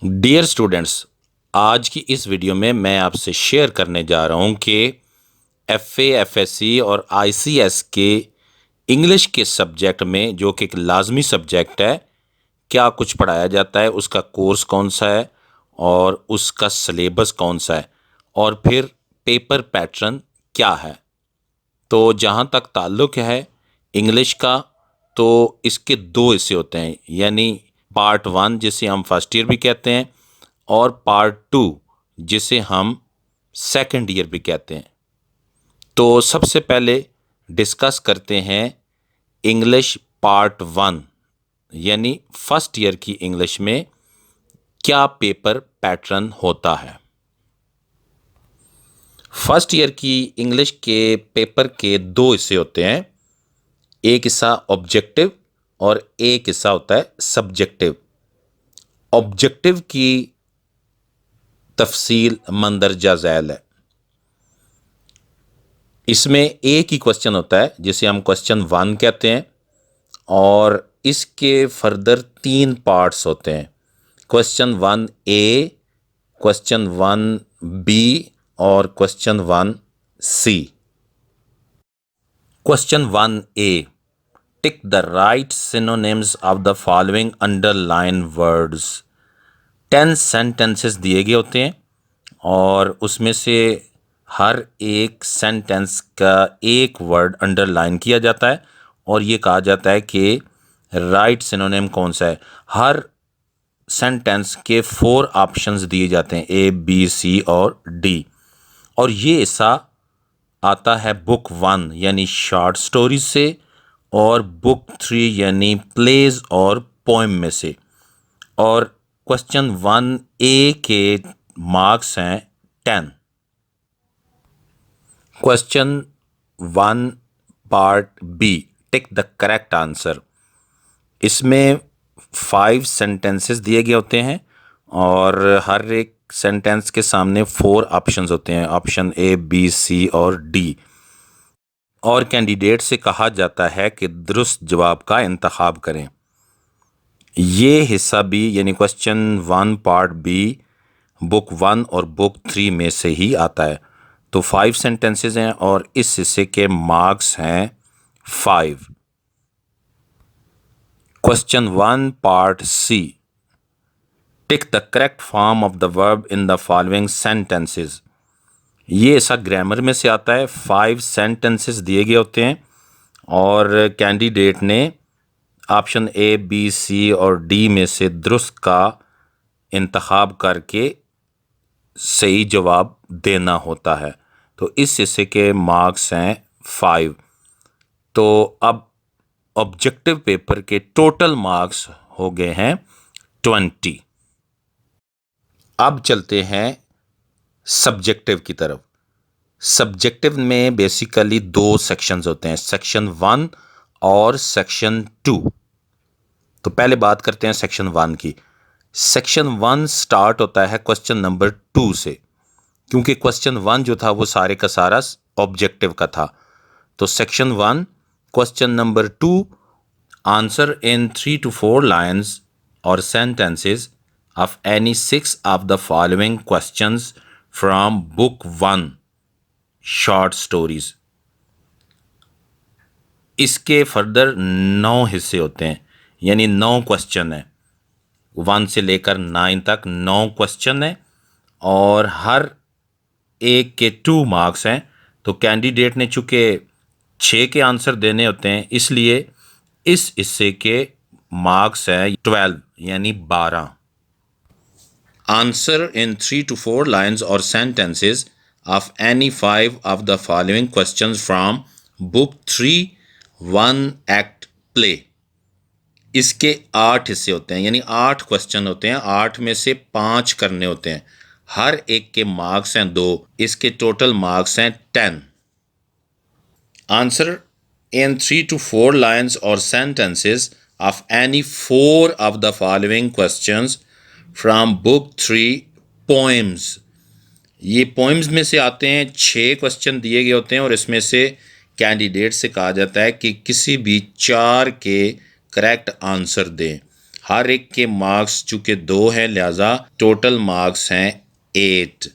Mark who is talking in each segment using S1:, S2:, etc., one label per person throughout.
S1: Dear students, आज की इस वीडियो में मैं आपसे शेयर करने जा रहा हूं कि एफए, एफएससी और आईसीएस के इंग्लिश के सब्जेक्ट में, जो कि एक लाजमी सब्जेक्ट है, क्या कुछ पढ़ाया जाता है, उसका कोर्स कौन सा है और उसका सिलेबस कौन सा है और फिर पेपर पैटर्न क्या है। तो जहां तक ताल्लुक़ है इंग्लिश का, तो इसके दो हिस्से होते हैं, यानी पार्ट 1 जिसे हम फर्स्ट ईयर भी कहते हैं और पार्ट 2 जिसे हम सेकंड ईयर भी कहते हैं। तो सबसे पहले डिस्कस करते हैं इंग्लिश पार्ट 1, यानी फर्स्ट ईयर की इंग्लिश में क्या पेपर पैटर्न होता है। फर्स्ट ईयर की इंग्लिश के पेपर के दो हिस्से होते हैं, एक हिस्सा ऑब्जेक्टिव और एक हिस्सा होता है सब्जेक्टिव। ऑब्जेक्टिव की तफसील मंदरजा झैल है। इसमें एक ही क्वेश्चन होता है जिसे हम क्वेश्चन 1 कहते हैं और इसके फर्दर 3 पार्ट्स होते हैं, क्वेश्चन 1A, क्वेश्चन 1B और question 1C। Question 1A, tick the right synonyms of the following underline words. 10 sentences दिए गए होते हैं और उसमें से हर एक सेंटेंस का एक वर्ड अंडरलाइन किया जाता है और ये कहा जाता है कि राइट सिनोनिम कौन सा है। हर सेंटेंस के 4 ऑप्शंस दिए जाते हैं, A, B, C और D। और ये हिस्सा आता है बुक 1 यानी शॉर्ट स्टोरीज से और बुक 3 यानी प्लेज और पोएम में से। और क्वेश्चन 1A के मार्क्स हैं 10। Question 1 part B, tick the correct answer. इसमें 5 सेंटेंसेस दिए गए होते हैं और हर एक सेंटेंस के सामने 4 ऑप्शंस होते हैं, ऑप्शन A, B, C और D। और कैंडिडेट से कहा जाता है कि दुरुस्त जवाब का इंतखाब करें। ये हिस्सा भी यानी क्वेश्चन 1 पार्ट B बुक 1 और बुक 3 में से ही आता है। तो 5 सेंटेंसेस हैं और इस हिस्से के मार्क्स हैं 5। Question 1 part C, tick the correct form of the verb in the following sentences. ये ऐसा ग्रामर में से आता है। 5 सेंटेंसेस दिए गए होते हैं और कैंडिडेट ने ऑप्शन A, B, C और D में से दुरुस्त का इंतखाब करके सही जवाब देना होता है। तो इस हिस्से के मार्क्स हैं 5। तो अब ऑब्जेक्टिव पेपर के टोटल मार्क्स हो गए हैं 20। अब चलते हैं सब्जेक्टिव की तरफ। सब्जेक्टिव में बेसिकली 2 सेक्शंस होते हैं, सेक्शन 1 और सेक्शन 2। तो पहले बात करते हैं सेक्शन 1 की। सेक्शन 1 स्टार्ट होता है क्वेश्चन नंबर 2 से, क्योंकि क्वेश्चन 1 जो था वो सारे का सारा ऑब्जेक्टिव का था। तो section 1 question number 2, answer in 3 to 4 lines और sentences of any 6 of the following questions from book 1 short stories। इसके फर्दर 9 हिस्से होते हैं, यानी 9 क्वेश्चन है। 1 से लेकर 9 तक 9 क्वेश्चन है और हर एक के 2 मार्क्स हैं। तो कैंडिडेट ने चूंकि 6 के आंसर देने होते हैं, इसलिए इस हिस्से के मार्क्स हैं 12 यानी 12। Answer in 3 to 4 lines or sentences of any 5 of the following questions from book 3 1 act play। इसके 8 हिस्से होते हैं, यानी 8 क्वेश्चन होते हैं। 8 में से 5 करने होते हैं। हर एक के मार्क्स हैं 2। इसके टोटल मार्क्स हैं 10। Answer in 3 to 4 lines or sentences of any 4 of the following questions from book 3 poems. ये पोएम्स में से आते हैं। 6 क्वेश्चन दिए गए होते हैं और इसमें से कैंडिडेट से कहा जाता है कि किसी भी 4 के करेक्ट आंसर दें। हर एक के मार्क्स चूंकि 2 हैं, लिहाजा टोटल मार्क्स हैं 8।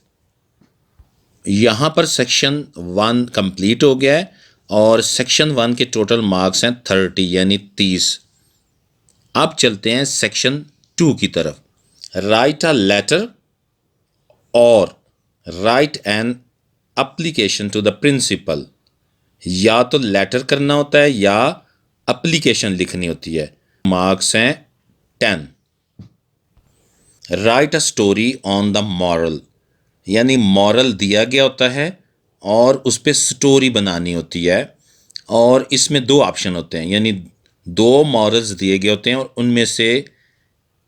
S1: यहाँ पर सेक्शन 1 कंप्लीट हो गया है और सेक्शन 1 के टोटल मार्क्स हैं 30 यानी 30। अब चलते हैं सेक्शन 2 की तरफ। राइट अ लेटर और write an application to the principal. या तो लेटर करना होता है या एप्लीकेशन लिखनी होती है। मार्क्स हैं 10। Right a story on the moral, यानी मॉरल दिया गया होता है और उस पर स्टोरी बनानी होती है और इसमें 2 ऑप्शन होते हैं, यानी 2 मॉरल्स दिए गए होते हैं और उनमें से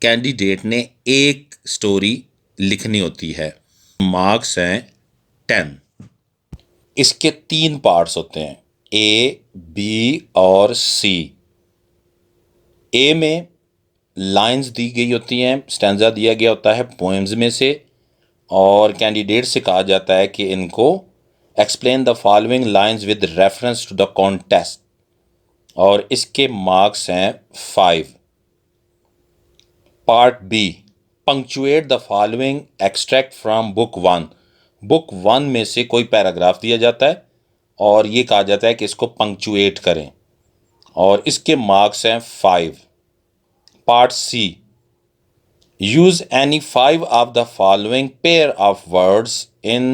S1: कैंडिडेट ने एक स्टोरी लिखनी होती है। मार्क्स हैं 10। इसके 3 पार्ट्स होते हैं, ए, बी और सी। ए में लाइंस दी गई होती हैं, स्टैंजा दिया गया होता है पोएम्स में से और कैंडिडेट से कहा जाता है कि इनको explain the following lines with reference to the contest और इसके मार्क्स हैं 5। Part B, punctuate the following extract from book 1। Book 1 में से कोई पैराग्राफ दिया जाता है और ये कहा जाता है कि इसको पंक्चुएट करें और इसके मार्क्स हैं 5। Part C, use any 5 of the following pair of words in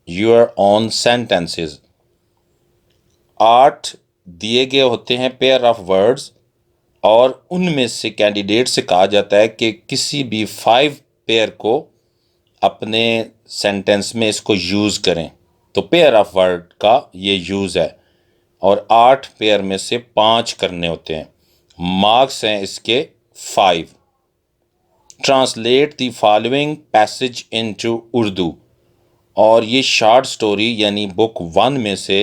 S1: your own sentences। 8 दिए गए होते हैं पेयर ऑफ वर्ड्स और उनमें से कैंडिडेट से कहा जाता है कि किसी भी 5 पेयर को अपने सेंटेंस में इसको यूज़ करें। तो पेयर ऑफ वर्ड का ये यूज़ है और 8 पेयर में से 5 करने होते हैं। मार्क्स हैं इसके 5। Translate the following passage into Urdu और ये शॉर्ट स्टोरी यानी बुक 1 में से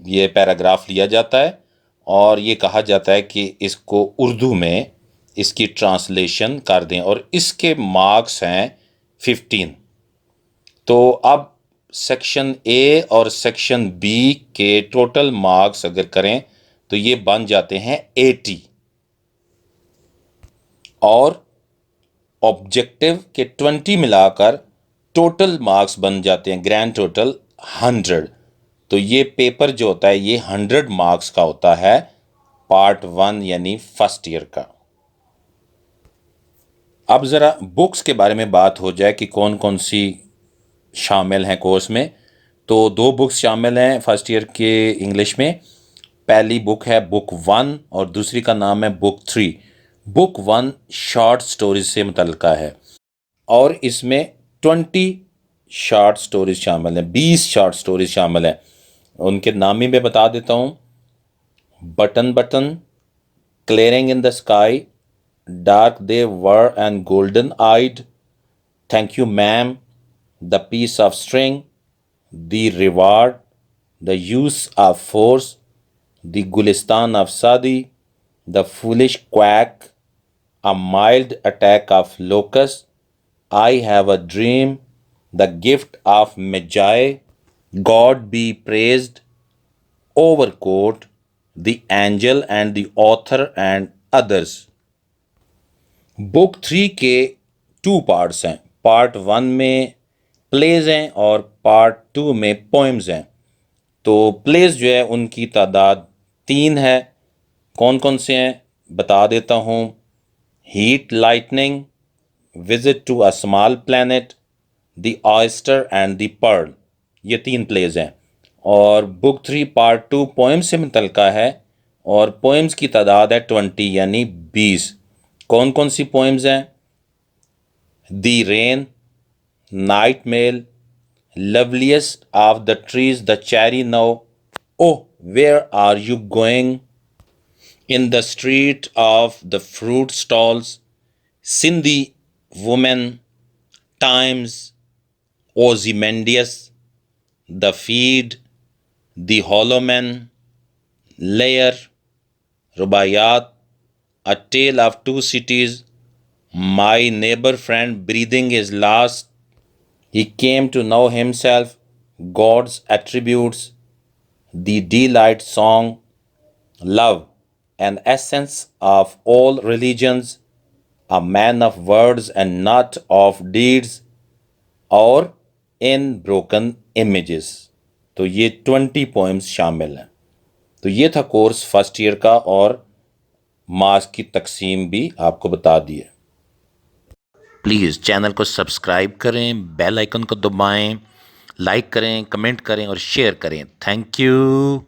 S1: ये पैराग्राफ लिया जाता है और ये कहा जाता है कि इसको उर्दू में इसकी ट्रांसलेशन कर दें और इसके मार्क्स हैं 15। तो अब सेक्शन ए और सेक्शन बी के टोटल मार्क्स अगर करें तो ये बन जाते हैं 80 और ऑब्जेक्टिव के 20 मिलाकर टोटल मार्क्स बन जाते हैं ग्रैंड टोटल 100। तो ये पेपर जो होता है ये 100 मार्क्स का होता है, पार्ट 1 यानी फर्स्ट ईयर का। अब ज़रा बुक्स के बारे में बात हो जाए कि कौन कौन सी शामिल हैं कोर्स में। तो 2 बुक्स शामिल हैं फर्स्ट ईयर के इंग्लिश में। पहली बुक है बुक 1 और दूसरी का नाम है बुक 3। बुक 1 शॉर्ट स्टोरीज से मुतल्लिका है और इसमें 20 शॉर्ट स्टोरीज शामिल हैं, 20 शॉर्ट स्टोरीज शामिल हैं। उनके नाम ही मैं बता देता हूँ। Button button, clearing in the sky, dark they were and golden eyed, thank you ma'am, the piece of string, the reward, the use of force, the Gulistan of Saadi, the foolish quack, a mild attack of locusts, I have a dream, the gift of Magi, God be praised, overcoat, the angel and the author and others। Book 3 के 2 parts हैं। Part 1 में pledge हैं और part 2 में poems हैं। तो pledge जो है उनकी तादाद 3 है। कौन कौन से हैं बता देता हूँ। Heat lightning, visit to a small planet, the oyster and the pearl, ये 3 प्लेज हैं। और बुक 3 पार्ट 2 पोएम्स से मुतल्लिका है और पोएम्स की तादाद है 20 यानी 20। कौन कौन सी पोएम्स हैं। The rain, night mail, loveliest of the trees the cherry no, oh where are you going, in the street of the fruit stalls, Sindhi woman, times, Ozymandias, the feed, the hollow man, layer, Rubaiyat, a tale of 2 cities, my neighbor friend breathing his last, he came to know himself, God's attributes, the delight song, love, an essence of all religions, a man of words and not of deeds और इन broken images. तो ये 20 poems शामिल हैं। तो ये था course first year का, और मार्क्स की तकसीम भी आपको बता दी है। प्लीज़ चैनल को सब्सक्राइब करें, बेल आइकन को दबाएं, लाइक करें, कमेंट करें और शेयर करें। Thank you.